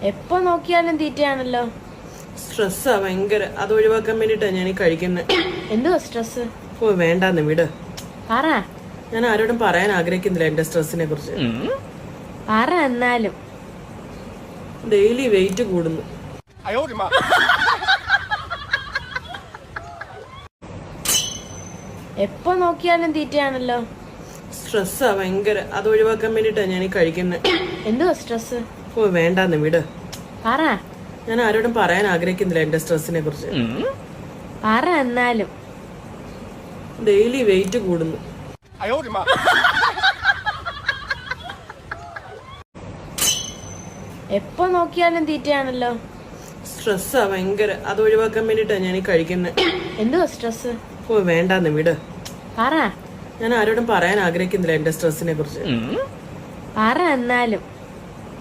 എപ്പോ നോക്കിയാലും തീറ്റയാണല്ലോ. സ്ട്രെസ്സാ ഭയങ്കര. അത് ഒഴിവാക്കാൻ വേണ്ടിട്ടാ ഞാൻ ഈ കഴിക്കുന്നത്. എന്തുവാ സ്ട്രെസ്? ഓ വേണ്ടാന്ന് വിട്. പറ. ഞാൻ ആരോടും പറയാൻ ആഗ്രഹിക്കുന്നില്ല എന്റെ സ്ട്രെസ്സിനെ കുറിച്ച്. പറ എന്നാലും. ഡെയിലി വെയിറ്റ് കൂടുന്നു. എപ്പോ നോക്കിയാലും തീറ്റയാണല്ലോ. സ്ട്രെസ്സാ ഭയങ്കര. അത് ഒഴിവാക്കാൻ വേണ്ടിട്ടാ ഞാൻ ഈ കഴിക്കുന്നത്. എന്തുവാ സ്ട്രെസ്? ഓ വേണ്ടാന്ന് വിട്. പറ. ഞാൻ ആരോടും പറയാൻ ആഗ്രഹിക്കുന്നില്ല എന്റെ സ്ട്രെസ്സിനെ കുറിച്ച്. പറ എന്നാലും. ഡെയിലി വെയിറ്റ് കൂടുന്നു. എപ്പോ നോക്കിയാലും തീറ്റയാണല്ലോ. സ്ട്രെസ്സാ ഭയങ്കര. അത് ഒഴിവാക്കാൻ വേണ്ടിട്ടാ ഞാൻ ഈ കഴിക്കുന്നത്. എന്തുവാ സ്ട്രെസ്? ഓ വേണ്ടാന്ന് വിട്. പറ. ഞാൻ ആരോടും പറയാൻ ആഗ്രഹിക്കുന്നില്ല എന്റെ സ്ട്രെസ്സിനെ കുറിച്ച്. പറ എന്നാലും.